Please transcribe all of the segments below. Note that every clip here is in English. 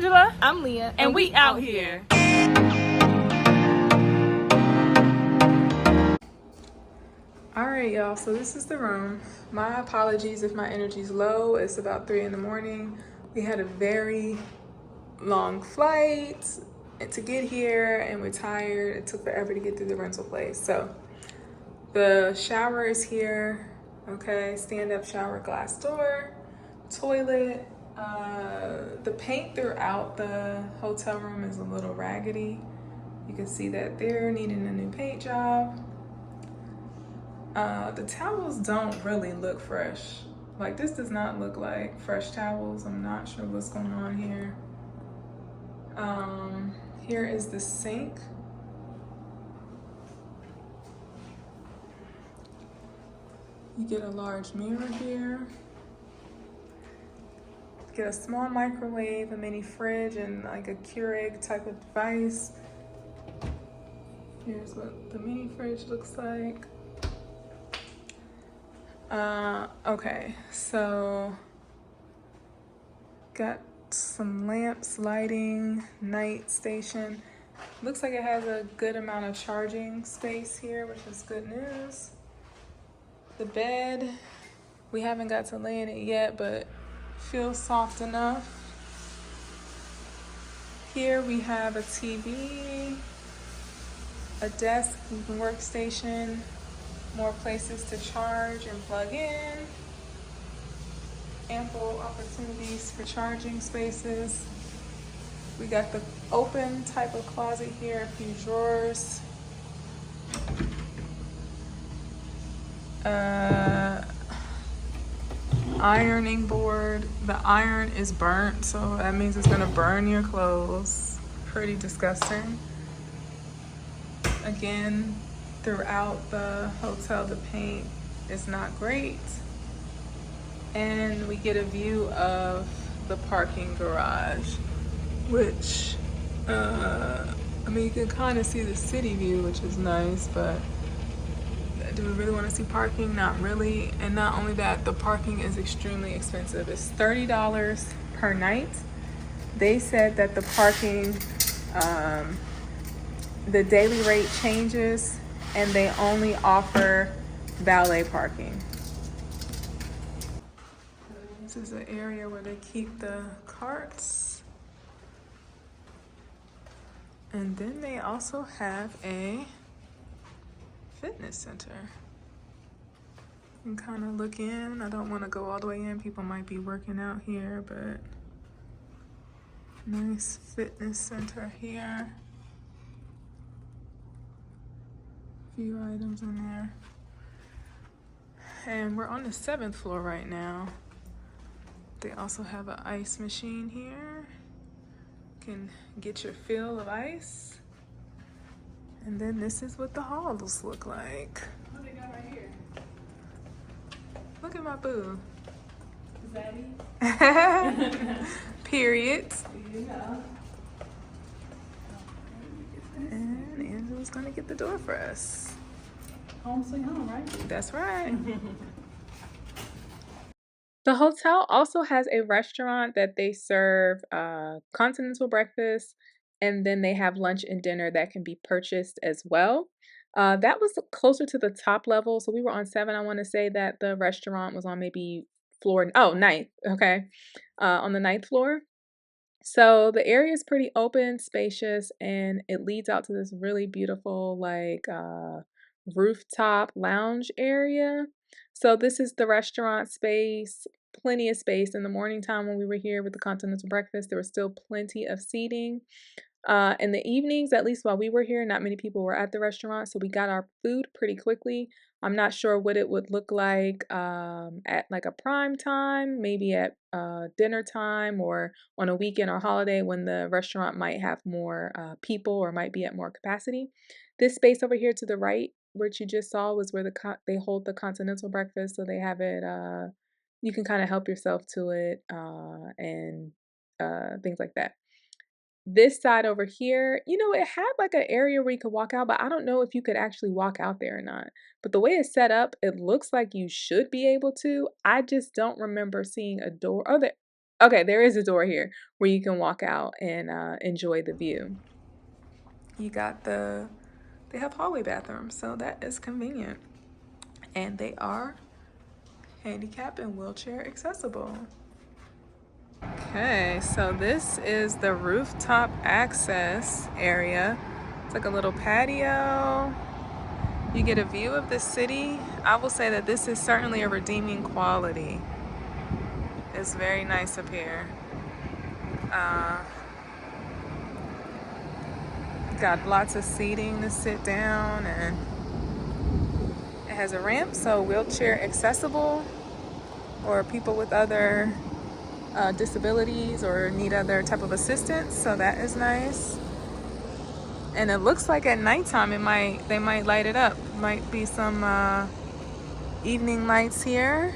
Angela. I'm Leah. And we out here. Alright, y'all, so this is the room. My apologies if my energy's low. It's about 3 in the morning. We had a very long flight to get here and we're tired. It took forever to get through the rental place. So the shower is here. Okay, stand-up shower, glass door, toilet. The paint throughout the hotel room is a little raggedy. You can see that they're needing a new paint job. The towels don't really look fresh. Like, this does not look like fresh towels. I'm not sure what's going on here. Here is the sink. You get a large mirror here. Get a small microwave, a mini fridge, and like a Keurig type of device. Here's what the mini fridge looks like. Okay, so got some lamps, lighting, night station. Looks like it has a good amount of charging space here, which is good news. The bed, we haven't got to lay in it yet, but feels soft enough. Here we have a TV, a desk, workstation, more places to charge and plug in, ample opportunities for charging spaces. We got the open type of closet here, a few drawers. Ironing board. The iron is burnt, so that means it's gonna burn your clothes. Pretty disgusting. Again, throughout the hotel, the paint is not great. And we get a view of the parking garage, which, I mean, you can kind of see the city view, which is nice, but do we really want to see parking? Not really. And not only that, the parking is extremely expensive. It's $30 per night. They said that the parking, the daily rate changes and they only offer valet parking. This is the area where they keep the carts. And then they also have a fitness center. You can kind of look in. I don't want to go all the way in. People might be working out here, but nice fitness center here. Few items in there. And we're on the 7th floor right now. They also have an ice machine here. You can get your fill of ice. And then this is what the halls look like. What they got right here? Look at my boo. Zaddy. Period. Yeah. And Angela's gonna get the door for us. Home sweet home, right? That's right. The hotel also has a restaurant that they serve continental breakfast, and then they have lunch and dinner that can be purchased as well. That was closer to the top level, so we were on 7. I want to say that the restaurant was on maybe ninth, okay, on the 9th floor. So the area is pretty open, spacious, and it leads out to this really beautiful like rooftop lounge area. So this is the restaurant space, plenty of space. In the morning time when we were here with the continental breakfast, there was still plenty of seating. In the evenings, at least while we were here, not many people were at the restaurant, so we got our food pretty quickly. I'm not sure what it would look like at like a prime time, maybe at dinner time or on a weekend or holiday when the restaurant might have more people or might be at more capacity. This space over here to the right, which you just saw, was where they hold the continental breakfast, so they have it. You can kind of help yourself to it and things like that. This side over here, it had like an area where you could walk out, but I don't know if you could actually walk out there or not. But the way it's set up, it looks like you should be able to. I just don't remember seeing a door. Oh, Okay, there is a door here where you can walk out and enjoy the view. They have hallway bathrooms, so that is convenient. And they are handicap and wheelchair accessible. Okay, so this is the rooftop access area. It's like a little patio. You get a view of the city. I will say that this is certainly a redeeming quality. It's very nice up here. Got lots of seating to sit down, and it has a ramp, so wheelchair accessible, or people with other disabilities or need other type of assistance, so that is nice. And it looks like at nighttime they might light it up. Might be some evening lights here.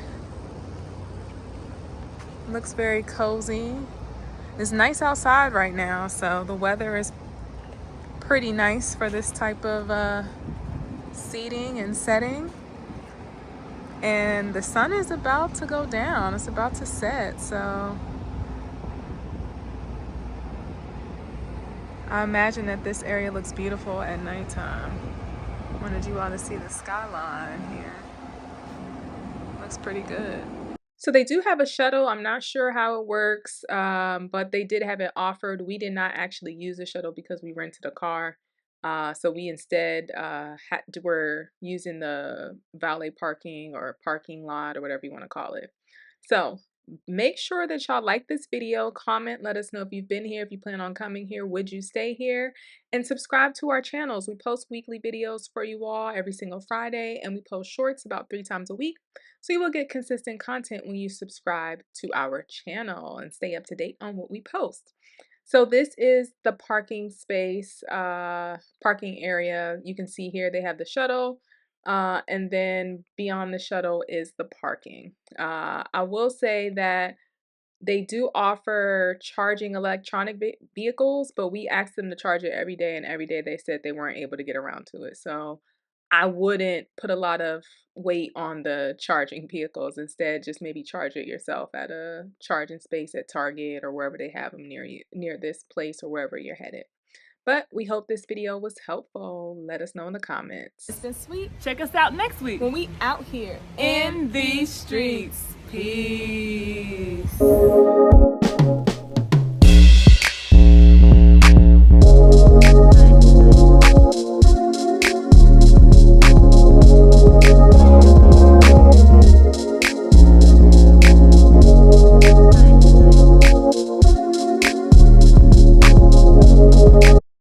Looks very cozy. It's nice outside right now, so the weather is pretty nice for this type of seating and setting. And the sun is about to go down. It's about to set, so I imagine that this area looks beautiful at nighttime. Wanted you all to see the skyline here. Looks pretty good. So they do have a shuttle. I'm not sure how it works, but they did have it offered. We did not actually use the shuttle because we rented a car. So we instead were using the valet parking or parking lot or whatever you want to call it. So make sure that y'all like this video, comment, let us know if you've been here, if you plan on coming here, would you stay here, and subscribe to our channels. We post weekly videos for you all every single Friday, and we post shorts about 3 times a week. So you will get consistent content when you subscribe to our channel and stay up to date on what we post. So this is the parking space, parking area. You can see here they have the shuttle. And then beyond the shuttle is the parking. I will say that they do offer charging electronic vehicles, but we asked them to charge it every day, and every day they said they weren't able to get around to it. So I wouldn't put a lot of weight on the charging vehicles. Instead, just maybe charge it yourself at a charging space at Target or wherever they have them near you, near this place or wherever you're headed. But we hope this video was helpful. Let us know in the comments. It's been sweet. Check us out next week When we out here in these streets. Peace.